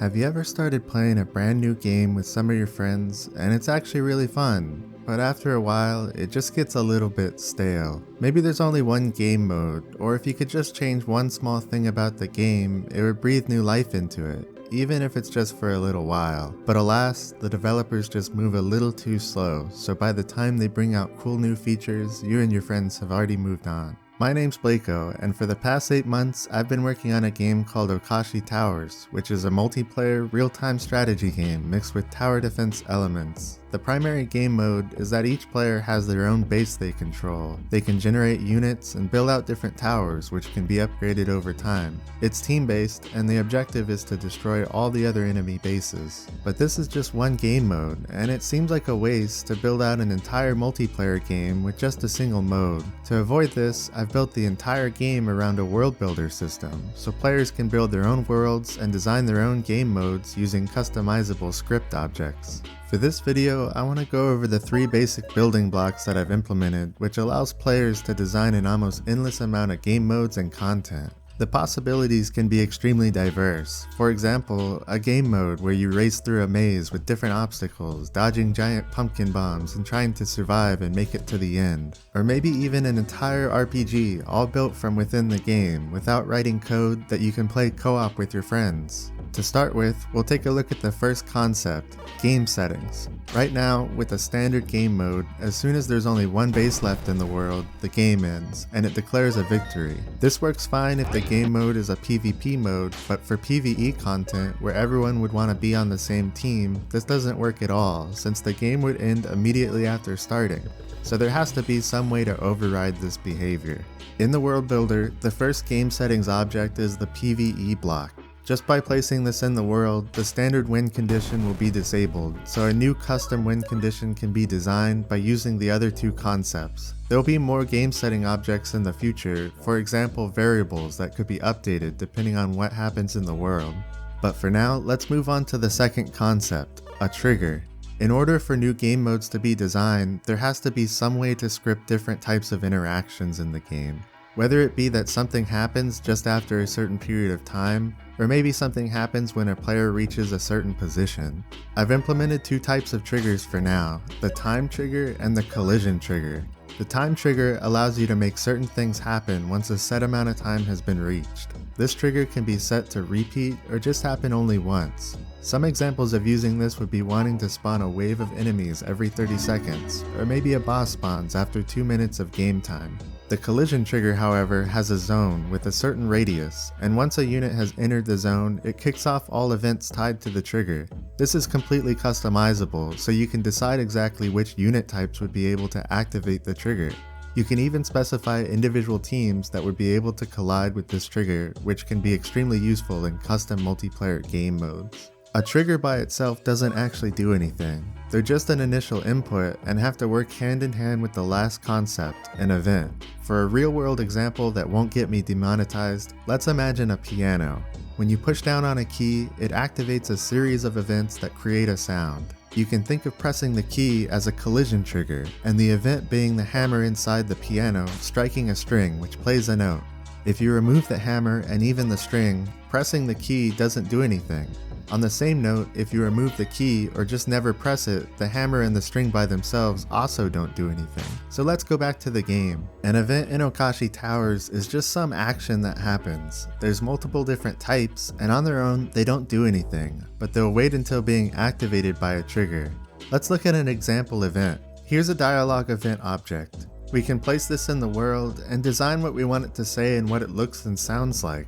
Have you ever started playing a brand new game with some of your friends and it's actually really fun, but after a while it just gets a little bit stale? Maybe there's only one game mode, or if you could just change one small thing about the game, it would breathe new life into it, even if it's just for a little while. But alas, the developers just move a little too slow, so by the time they bring out cool new features, you and your friends have already moved on. My name's Blekoh, and for the past 8 months, I've been working on a game called Okashi Towers, which is a multiplayer, real-time strategy game mixed with tower defense elements. The primary game mode is that each player has their own base they control. They can generate units and build out different towers, which can be upgraded over time. It's team-based, and the objective is to destroy all the other enemy bases. But this is just one game mode, and it seems like a waste to build out an entire multiplayer game with just a single mode. To avoid this, I've built the entire game around a world builder system, so players can build their own worlds and design their own game modes using customizable script objects. For this video, I want to go over the 3 basic building blocks that I've implemented, which allows players to design an almost endless amount of game modes and content. The possibilities can be extremely diverse. For example, a game mode where you race through a maze with different obstacles, dodging giant pumpkin bombs and trying to survive and make it to the end. Or maybe even an entire RPG all built from within the game without writing code that you can play co-op with your friends. To start with, we'll take a look at the first concept, game settings. Right now, with a standard game mode, as soon as there's only one base left in the world, the game ends, and it declares a victory. This works fine if the game mode is a PvP mode, but for PvE content, where everyone would want to be on the same team, this doesn't work at all, since the game would end immediately after starting. So there has to be some way to override this behavior. In the world builder, the first game settings object is the PvE block. Just by placing this in the world, the standard win condition will be disabled, so a new custom win condition can be designed by using the other 2 concepts. There will be more game setting objects in the future, for example variables that could be updated depending on what happens in the world. But for now, let's move on to the second concept, a trigger. In order for new game modes to be designed, there has to be some way to script different types of interactions in the game. Whether it be that something happens just after a certain period of time, or maybe something happens when a player reaches a certain position. I've implemented 2 types of triggers for now, the time trigger and the collision trigger. The time trigger allows you to make certain things happen once a set amount of time has been reached. This trigger can be set to repeat or just happen only once. Some examples of using this would be wanting to spawn a wave of enemies every 30 seconds, or maybe a boss spawns after 2 minutes of game time. The collision trigger, however, has a zone with a certain radius, and once a unit has entered the zone, it kicks off all events tied to the trigger. This is completely customizable, so you can decide exactly which unit types would be able to activate the trigger. You can even specify individual teams that would be able to collide with this trigger, which can be extremely useful in custom multiplayer game modes. A trigger by itself doesn't actually do anything. They're just an initial input and have to work hand in hand with the last concept, an event. For a real-world example that won't get me demonetized, let's imagine a piano. When you push down on a key, it activates a series of events that create a sound. You can think of pressing the key as a collision trigger, and the event being the hammer inside the piano striking a string which plays a note. If you remove the hammer and even the string, pressing the key doesn't do anything. On the same note, if you remove the key or just never press it, the hammer and the string by themselves also don't do anything. So let's go back to the game. An event in Okashi Towers is just some action that happens. There's multiple different types, and on their own, they don't do anything, but they'll wait until being activated by a trigger. Let's look at an example event. Here's a dialogue event object. We can place this in the world and design what we want it to say and what it looks and sounds like.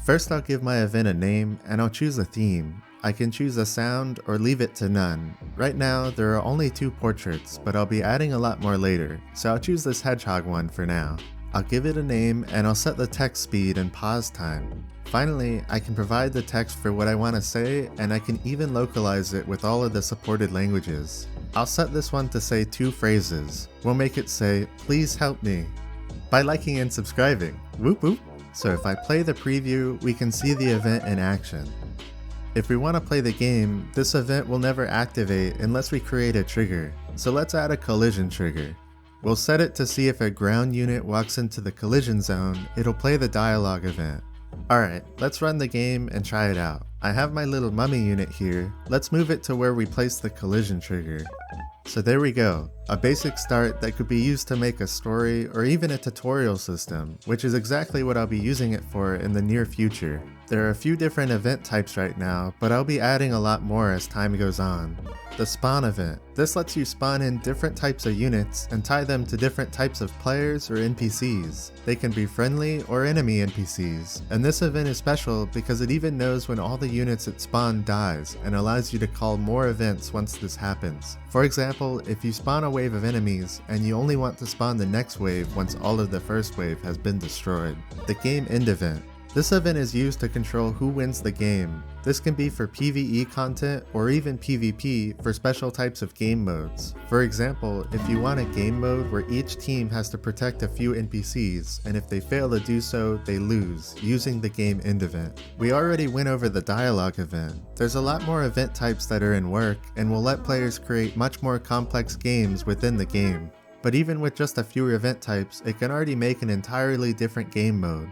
First, I'll give my event a name, and I'll choose a theme. I can choose a sound or leave it to none. Right now, there are only 2 portraits, but I'll be adding a lot more later, so I'll choose this hedgehog one for now. I'll give it a name, and I'll set the text speed and pause time. Finally, I can provide the text for what I want to say, and I can even localize it with all of the supported languages. I'll set this one to say 2 phrases. We'll make it say, "Please help me," by liking and subscribing. Whoop whoop. So if I play the preview, we can see the event in action. If we want to play the game, this event will never activate unless we create a trigger. So let's add a collision trigger. We'll set it to see if a ground unit walks into the collision zone, it'll play the dialogue event. Alright, let's run the game and try it out. I have my little mummy unit here. Let's move it to where we place the collision trigger. So there we go, a basic start that could be used to make a story or even a tutorial system, which is exactly what I'll be using it for in the near future. There are a few different event types right now, but I'll be adding a lot more as time goes on. The spawn event. This lets you spawn in different types of units and tie them to different types of players or NPCs. They can be friendly or enemy NPCs, and this event is special because it even knows when all the units it spawned dies and allows you to call more events once this happens. For example, if you spawn a wave of enemies and you only want to spawn the next wave once all of the first wave has been destroyed. The game end event. This event is used to control who wins the game. This can be for PvE content or even PvP for special types of game modes. For example, if you want a game mode where each team has to protect a few NPCs, and if they fail to do so, they lose, using the game end event. We already went over the dialogue event. There's a lot more event types that are in work, and will let players create much more complex games within the game. But even with just a few event types, it can already make an entirely different game mode.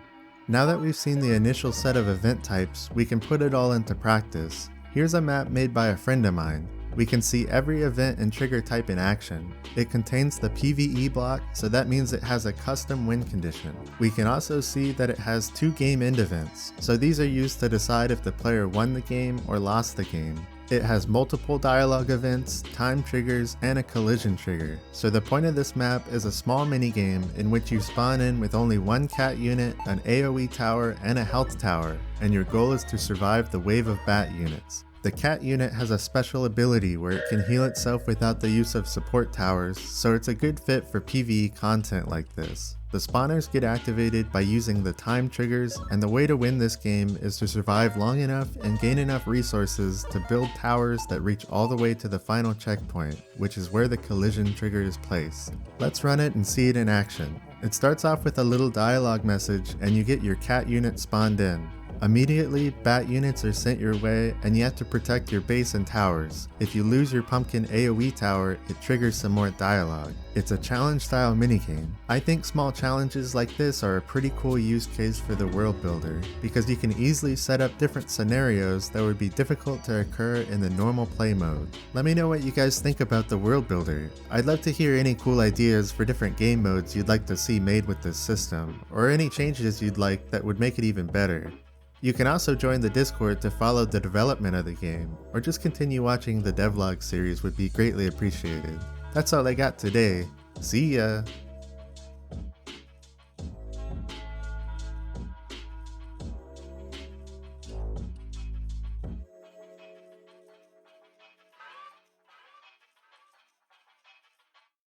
Now that we've seen the initial set of event types, we can put it all into practice. Here's a map made by a friend of mine. We can see every event and trigger type in action. It contains the PvE block, so that means it has a custom win condition. We can also see that it has 2 game end events, so these are used to decide if the player won the game or lost the game. It has multiple dialogue events, time triggers, and a collision trigger. So the point of this map is a small minigame in which you spawn in with only one cat unit, an AoE tower, and a health tower, and your goal is to survive the wave of bat units. The cat unit has a special ability where it can heal itself without the use of support towers, so it's a good fit for PvE content like this. The spawners get activated by using the time triggers, and the way to win this game is to survive long enough and gain enough resources to build towers that reach all the way to the final checkpoint, which is where the collision trigger is placed. Let's run it and see it in action. It starts off with a little dialogue message and you get your cat unit spawned in. Immediately, bat units are sent your way and you have to protect your base and towers. If you lose your pumpkin AoE tower, it triggers some more dialogue. It's a challenge style minigame. I think small challenges like this are a pretty cool use case for the world builder, because you can easily set up different scenarios that would be difficult to occur in the normal play mode. Let me know what you guys think about the world builder. I'd love to hear any cool ideas for different game modes you'd like to see made with this system, or any changes you'd like that would make it even better. You can also join the Discord to follow the development of the game, or just continue watching the devlog series would be greatly appreciated. That's all I got today. See ya!